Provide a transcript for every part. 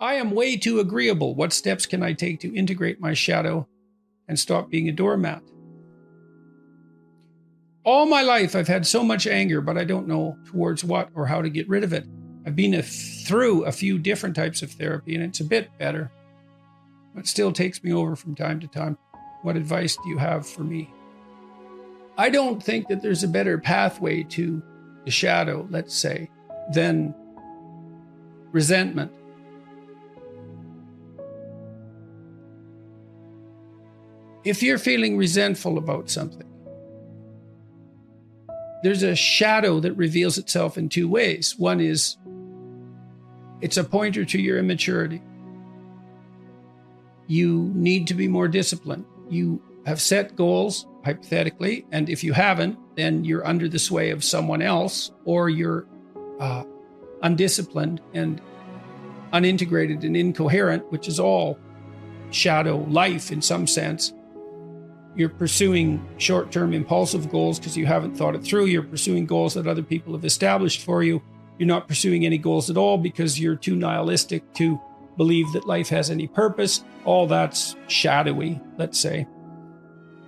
I am way too agreeable. What steps can I take to integrate my shadow and stop being a doormat? All my life, I've had so much anger, but I don't know towards what or how to get rid of it. I've been through a few different types of therapy, and it's a bit better, but still takes me over from time to time. What advice do you have for me? I don't think that there's a better pathway to the shadow, let's say, than resentment. If you're feeling resentful about something, there's a shadow that reveals itself in two ways. One is, it's a pointer to your immaturity. You need to be more disciplined. You have set goals, hypothetically, and if you haven't, then you're under the sway of someone else, or you're undisciplined and unintegrated and incoherent, which is all shadow life in some sense. You're pursuing short-term impulsive goals because you haven't thought it through. You're pursuing goals that other people have established for you. You're not pursuing any goals at all because you're too nihilistic to believe that life has any purpose. All that's shadowy, let's say.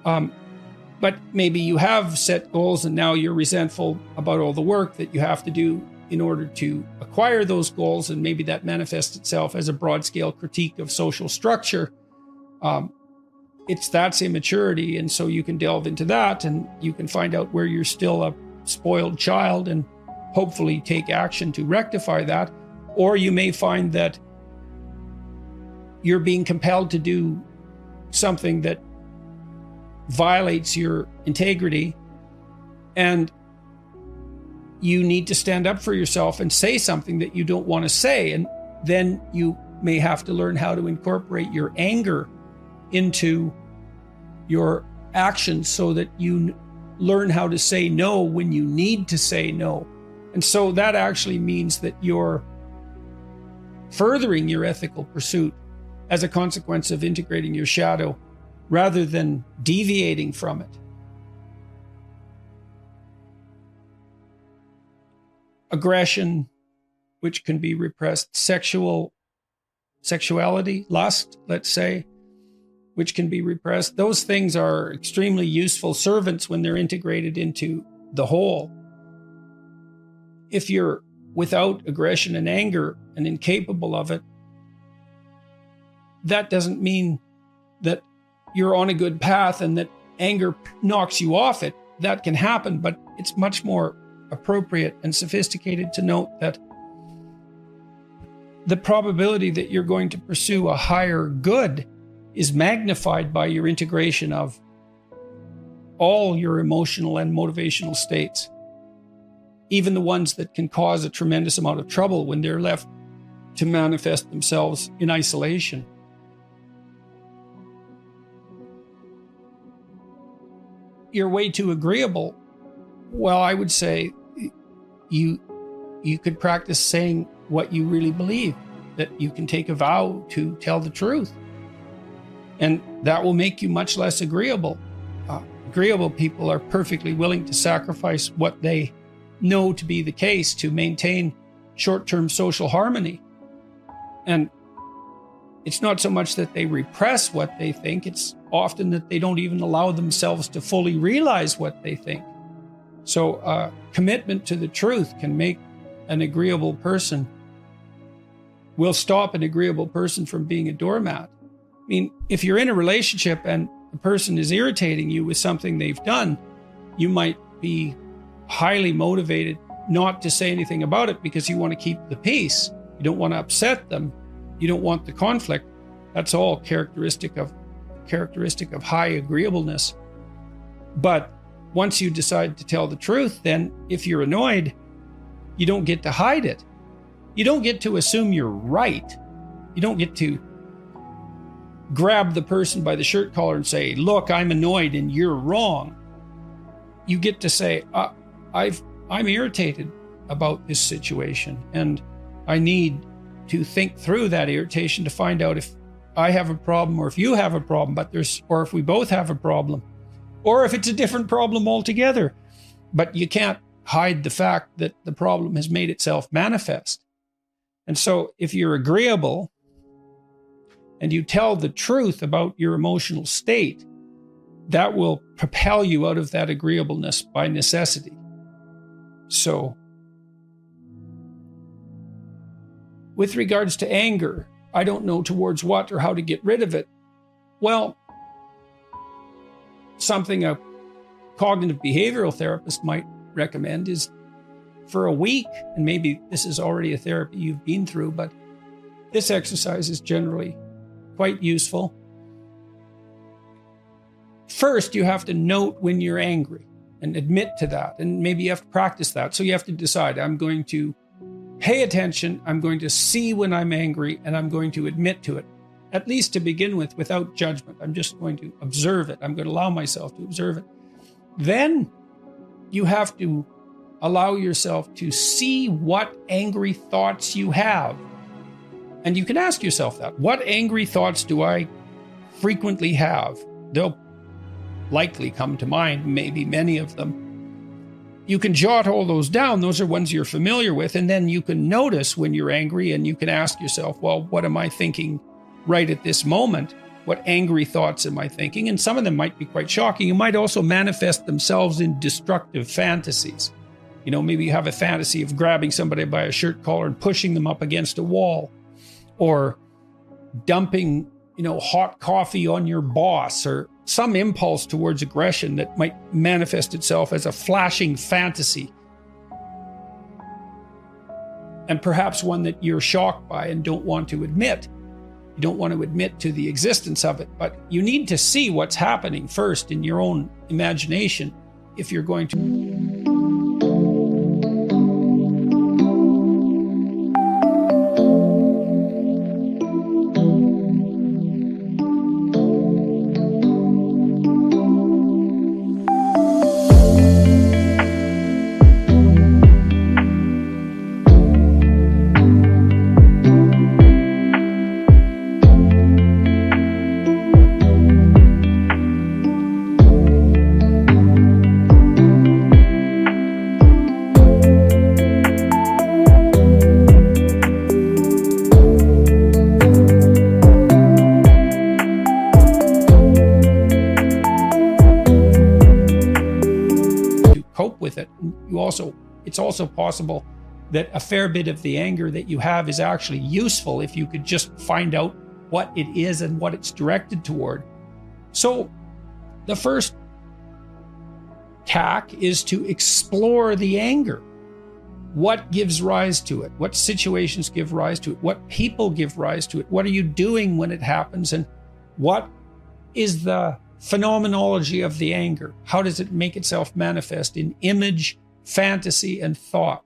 But maybe you have set goals and now you're resentful about all the work that you have to do in order to acquire those goals, and maybe that manifests itself as a broad-scale critique of social structure. That's immaturity, and so you can delve into that and you can find out where you're still a spoiled child and hopefully take action to rectify that. Or you may find that you're being compelled to do something that violates your integrity, and you need to stand up for yourself and say something that you don't want to say. And then you may have to learn how to incorporate your anger into your actions so that you learn how to say no when you need to say no. And so that actually means that you're furthering your ethical pursuit as a consequence of integrating your shadow rather than deviating from it. Aggression, which can be repressed, sexuality, lust, let's say, which can be repressed. Those things are extremely useful servants when they're integrated into the whole. If you're without aggression and anger and incapable of it, that doesn't mean that you're on a good path and that anger knocks you off it. That can happen, but it's much more appropriate and sophisticated to note that the probability that you're going to pursue a higher good is magnified by your integration of all your emotional and motivational states, even the ones that can cause a tremendous amount of trouble when they're left to manifest themselves in isolation. You're way too agreeable. Well, I would say you could practice saying what you really believe, that you can take a vow to tell the truth. And that will make you much less agreeable. Agreeable people are perfectly willing to sacrifice what they know to be the case to maintain short-term social harmony. And it's not so much that they repress what they think, it's often that they don't even allow themselves to fully realize what they think. So commitment to the truth can make an agreeable person, will stop an agreeable person from being a doormat. I mean, if you're in a relationship and the person is irritating you with something they've done, you might be highly motivated not to say anything about it because you want to keep the peace. You don't want to upset them. You don't want the conflict. That's all characteristic of high agreeableness. But once you decide to tell the truth, then if you're annoyed, you don't get to hide it. You don't get to assume you're right. You don't get to grab the person by the shirt collar and say, look, I'm annoyed and you're wrong. You get to say, I'm irritated about this situation and I need to think through that irritation to find out if I have a problem or if you have a problem, or if we both have a problem, or if it's a different problem altogether. But you can't hide the fact that the problem has made itself manifest. And so if you're agreeable, and you tell the truth about your emotional state, that will propel you out of that agreeableness by necessity. So, with regards to anger, I don't know towards what or how to get rid of it. Well, something a cognitive behavioral therapist might recommend is for a week, and maybe this is already a therapy you've been through, but this exercise is generally quite useful. First, you have to note when you're angry and admit to that, and maybe you have to practice that. So you have to decide, I'm going to pay attention, I'm going to see when I'm angry, and I'm going to admit to it, at least to begin with, without judgment. I'm just going to observe it. I'm going to allow myself to observe it. Then you have to allow yourself to see what angry thoughts you have. And you can ask yourself that. What angry thoughts do I frequently have? They'll likely come to mind, maybe many of them. You can jot all those down. Those are ones you're familiar with. And then you can notice when you're angry, and you can ask yourself, well, what am I thinking right at this moment? What angry thoughts am I thinking? And some of them might be quite shocking. You might also manifest themselves in destructive fantasies. You know, maybe you have a fantasy of grabbing somebody by a shirt collar and pushing them up against a wall, or dumping, hot coffee on your boss, or some impulse towards aggression that might manifest itself as a flashing fantasy. And perhaps one that you're shocked by and don't want to admit. You don't want to admit to the existence of it, but you need to see what's happening first in your own imagination if you're going to. With it. It's also possible that a fair bit of the anger that you have is actually useful if you could just find out what it is and what it's directed toward. So the first tack is to explore the anger. What gives rise to it? What situations give rise to it? What people give rise to it? What are you doing when it happens? And what is the phenomenology of the anger? How does it make itself manifest in image, fantasy, and thought?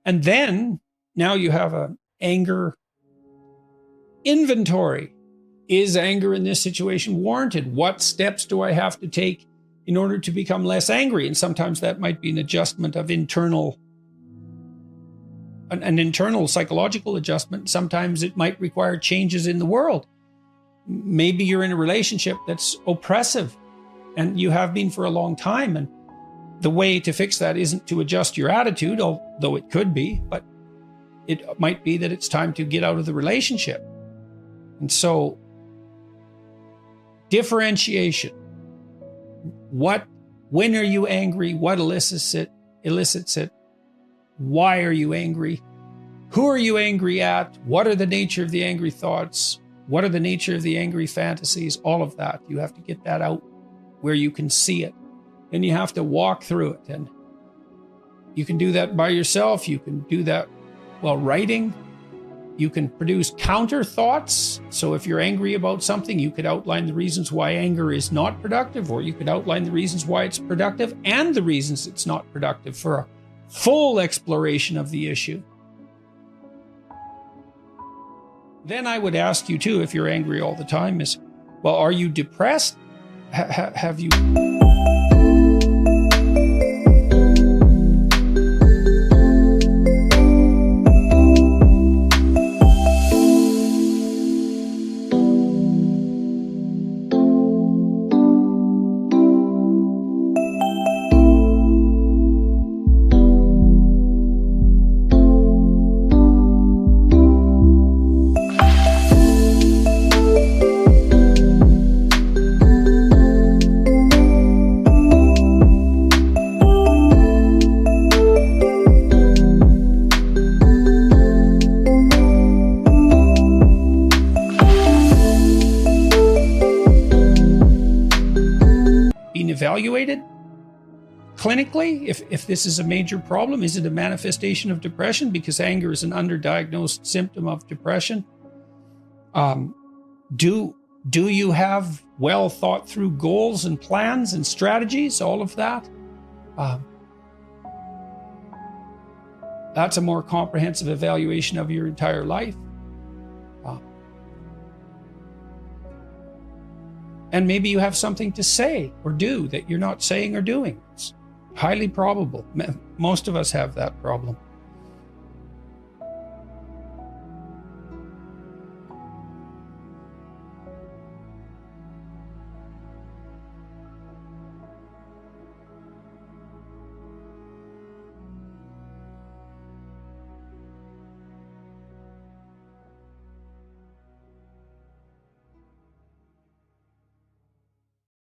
And then now you have an anger inventory. Is anger in this situation warranted? What steps do I have to take in order to become less angry? And sometimes that might be an adjustment of an internal psychological adjustment. Sometimes it might require changes in the world. Maybe you're in a relationship that's oppressive, and you have been for a long time. And the way to fix that isn't to adjust your attitude, although it could be, but it might be that it's time to get out of the relationship. And so, differentiation. When are you angry? What elicits it? Why are you angry? Who are you angry at? What are the nature of the angry thoughts? What are the nature of the angry fantasies? All of that. You have to get that out where you can see it. Then you have to walk through it. And you can do that by yourself. You can do that while writing. You can produce counter thoughts. So if you're angry about something, you could outline the reasons why anger is not productive, or you could outline the reasons why it's productive and the reasons it's not productive for a full exploration of the issue. Then I would ask you too, if you're angry all the time, are you depressed? Have you... evaluated clinically if this is a major problem? Is it a manifestation of depression? Because anger is an underdiagnosed symptom of depression. Do you have well thought through goals and plans and strategies? All of that. That's a more comprehensive evaluation of your entire life. And maybe you have something to say or do that you're not saying or doing. It's highly probable. Most of us have that problem.